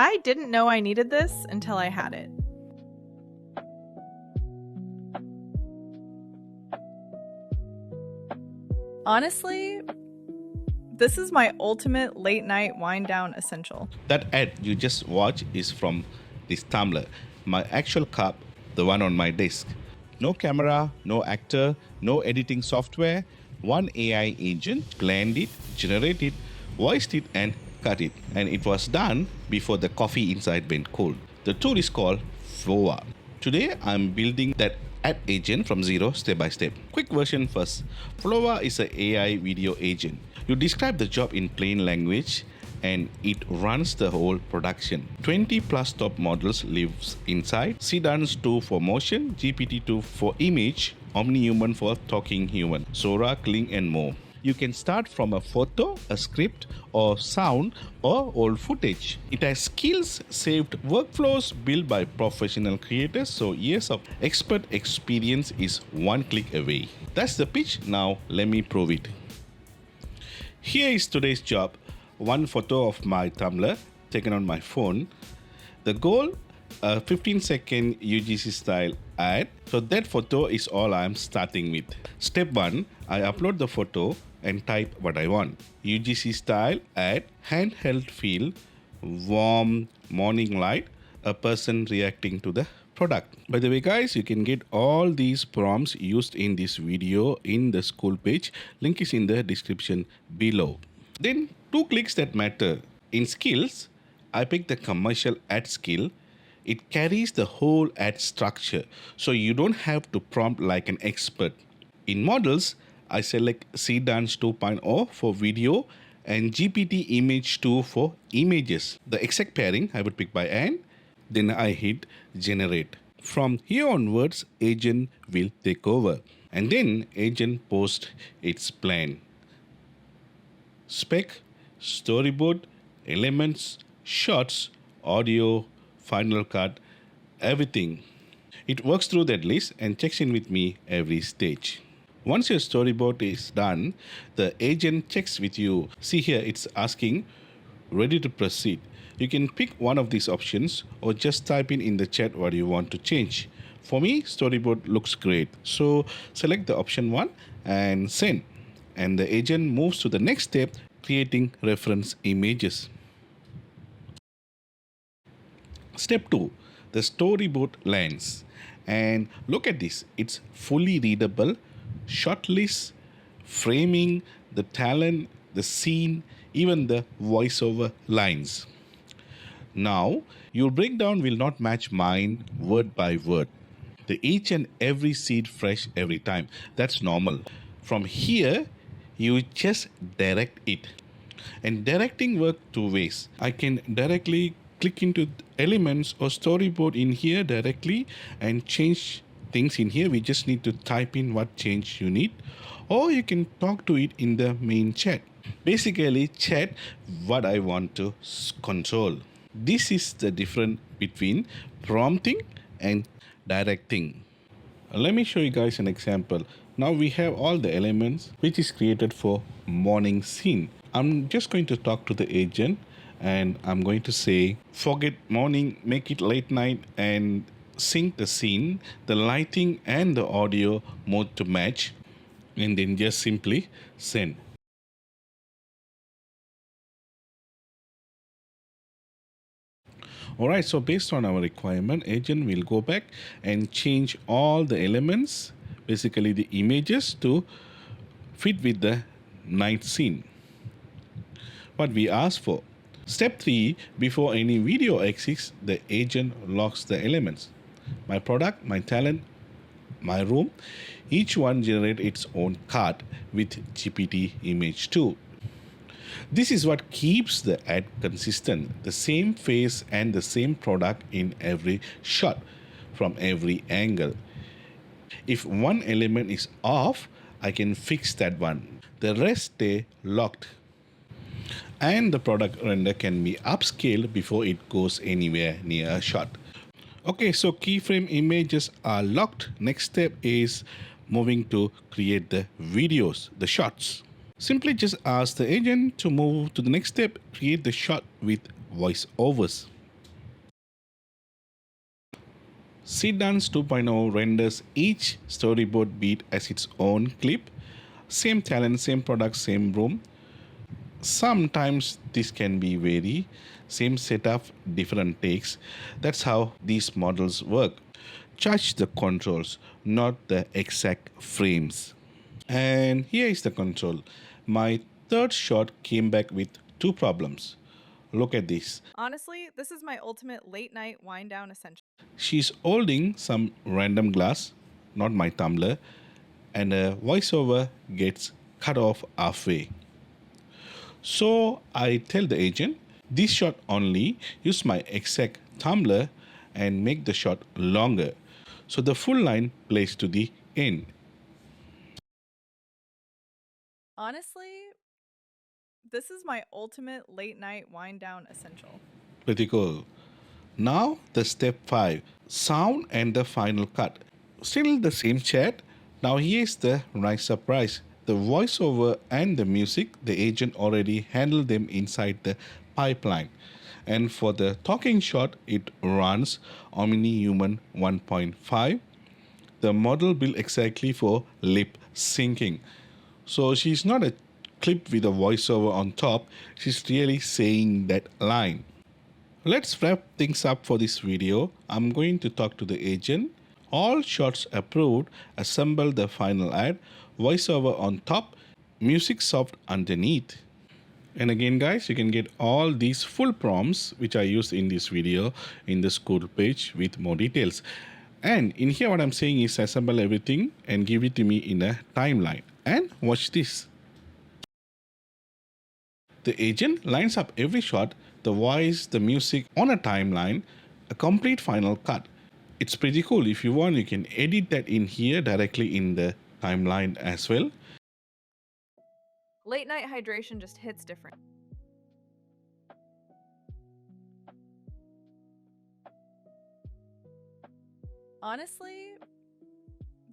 I didn't know I needed this until I had it. Honestly, this is my ultimate late night wind down essential. That ad you just watched is from this tumbler, my actual cup, the one on my desk. No camera, no actor, no editing software. One AI agent planned it, generated it, voiced it, and cut it. And it was done before the coffee inside went cold. The tool is called Flova. Today I'm building that ad agent from zero step by step. Quick version first. Flova is an AI video agent. You describe the job in plain language and it runs the whole production. 20 plus top models lives inside. Seedance 2 for motion, GPT 2 for image, OmniHuman for talking human, Sora, Kling and more. You can start from a photo, a script, or sound, or old footage. It has skills, saved workflows built by professional creators, so years of expert experience is one click away. That's the pitch. Now let me prove it. Here is today's job. One photo of my tumbler taken on my phone. The goal, a 15-second UGC style ad. So that photo is all I'm starting with. Step 1, I upload the photo and type what I want. UGC style ad, handheld feel, warm morning light, a person reacting to the product. By the way guys, you can get all these prompts used in this video in the school page. Link is in the description below. Then 2 clicks that matter. In skills, I pick the commercial ad skill. It carries the whole ad structure, so you don't have to prompt like an expert. In models, I select Seedance 2.0 for video and GPT Image 2 for images. The exact pairing I would pick by hand. Then I hit generate. From here onwards, agent will take over. And then agent posts its plan. Spec, storyboard, elements, shots, audio, final cut, everything. It works through that list and checks in with me every stage. Once your storyboard is done, the agent checks with you. See here, it's asking, ready to proceed. You can pick one of these options or just type in the chat what you want to change. For me, storyboard looks great. So select the option 1 and send. And the agent moves to the next step, creating reference images. Step 2, the storyboard lands. And look at this, it's fully readable. Shot list, framing, the talent, the scene, even the voiceover lines. Now, your breakdown will not match mine word by word. The each and every seed fresh every time. That's normal. From here, you just direct it. And directing works 2 ways. I can directly click into elements or storyboard in here directly and change things in here. We just need to type in what change you need, or you can talk to it in the main chat. Basically chat what I want to control. This is the difference between prompting and directing. Let me show you guys an example. Now we have all the elements which is created for morning scene. I'm just going to talk to the agent and I'm going to say forget morning, make it late night, and sync the scene, the lighting and the audio mode to match, and then just simply send. Alright, so based on our requirement, agent will go back and change all the elements, basically the images, to fit with the night scene, what we asked for. Step 3, before any video exists, the agent locks the elements. My product, my talent, my room, each one generate its own card with GPT Image 2. This is what keeps the ad consistent, the same face and the same product in every shot, from every angle. If one element is off, I can fix that one. The rest stay locked. And the product render can be upscaled before it goes anywhere near a shot. Okay, so keyframe images are locked. Next step is moving to create the videos, the shots. Simply just ask the agent to move to the next step, create the shot with voiceovers. Seedance 2.0 renders each storyboard beat as its own clip. Same talent, same product, same room. Sometimes this can be vary. Same setup, different takes. That's how these models work. Charge the controls, not the exact frames. And here is the control. My third shot came back with two problems. Look at this. Honestly, this is my ultimate late night wind down essential. She's holding some random glass, not my tumbler, and a voiceover gets cut off halfway. So I tell the agent, this shot only, use my exact tumbler and make the shot longer. So the full line plays to the end. Honestly, this is my ultimate late night wind down essential. Pretty cool. Now the step 5, sound and the final cut. Still the same chat. Now here's the nice surprise. The voiceover and the music, the agent already handled them inside the pipeline. And for the talking shot, it runs OmniHuman 1.5. The model built exactly for lip syncing. So she's not a clip with a voiceover on top, she's really saying that line. Let's wrap things up for this video. I'm going to talk to the agent. All shots approved, assemble the final ad, voiceover on top, music soft underneath. And again guys, you can get all these full prompts which I used in this video in the school page with more details. And in here what I'm saying is assemble everything and give it to me in a timeline. And watch this. The agent lines up every shot, the voice, the music on a timeline, a complete final cut. It's pretty cool. If you want, you can edit that in here directly in the timeline as well. Late night hydration just hits different. Honestly,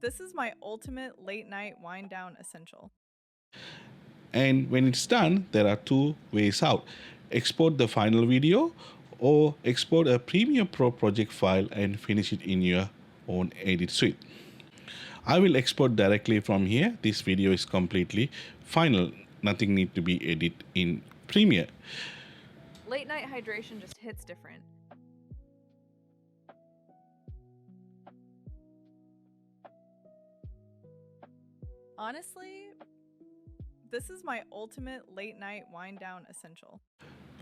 this is my ultimate late night wind down essential. And when it's done, there are two ways out. Export the final video or export a Premiere Pro project file and finish it in your own edit suite. I will export directly from here. This video is completely final. Nothing need to be edited in Premiere. Late night hydration just hits different. Honestly, this is my ultimate late night wind down essential.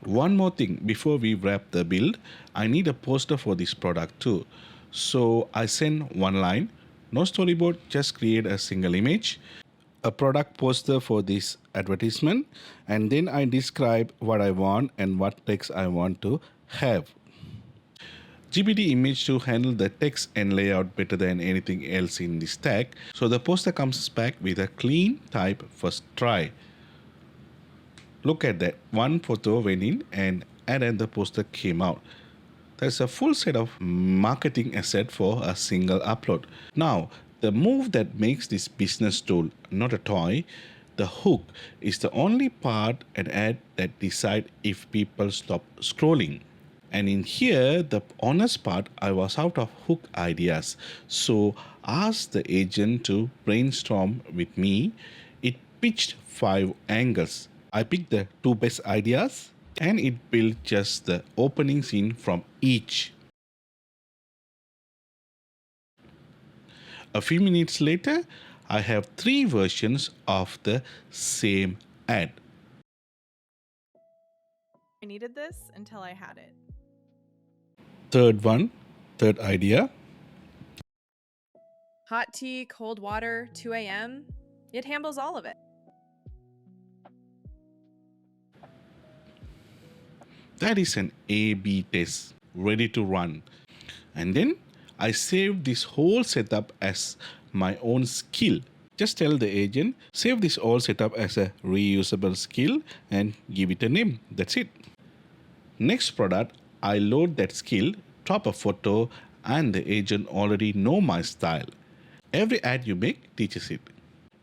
One more thing before we wrap the build, I need a poster for this product too. So I send one line, no storyboard, just create a single image, a product poster for this advertisement, and then I describe what I want and what text I want to have. GPT Image to handle the text and layout better than anything else in this stack. So the poster comes back with a clean type first try. Look at that, one photo went in and the poster came out. There's a full set of marketing asset for a single upload. Now, the move that makes this business tool not a toy, the hook is the only part an ad that decide if people stop scrolling. And in here, the honest part, I was out of hook ideas. So asked the agent to brainstorm with me. It pitched 5 angles. I picked the 2 best ideas and it built just the opening scene from each. A few minutes later, I have 3 versions of the same ad. I needed this until I had it. Third idea. Hot tea, cold water, 2 a.m. It handles all of it. That is an A/B test ready to run. And then I save this whole setup as my own skill. Just tell the agent, save this whole setup as a reusable skill and give it a name. That's it. Next product, I load that skill, drop a photo, and the agent already know my style. Every ad you make teaches it.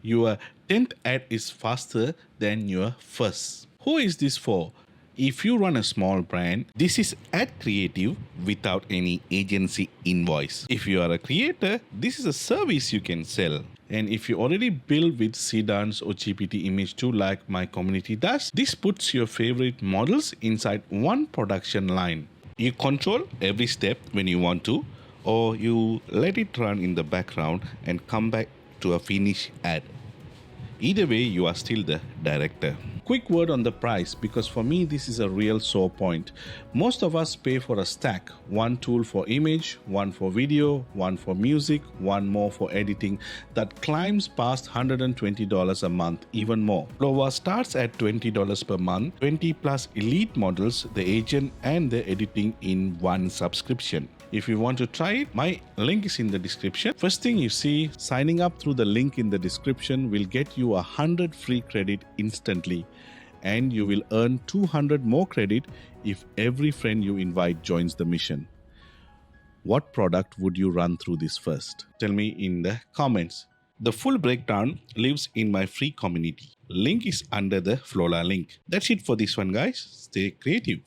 Your 10th ad is faster than your first. Who is this for? If you run a small brand, this is ad creative without any agency invoice. If you are a creator, this is a service you can sell. And if you already build with Seedance or GPT Image 2 like my community does, this puts your favorite models inside one production line. You control every step when you want to, or you let it run in the background and come back to a finished ad. Either way, you are still the director. Quick word on the price, because for me this is a real sore point. Most of us pay for a stack, one tool for image, one for video, one for music, one more for editing, that climbs past $120 a month, even more. Flova starts at $20 per month, 20 plus elite models, the agent and the editing in one subscription. If you want to try it, my link is in the description. First thing you see, signing up through the link in the description will get you 100 free credit instantly, and you will earn 200 more credit if every friend you invite joins the mission. What product would you run through this first? Tell me in the comments. The full breakdown lives in my free community. Link is under the Flora link. That's it for this one, guys. Stay creative.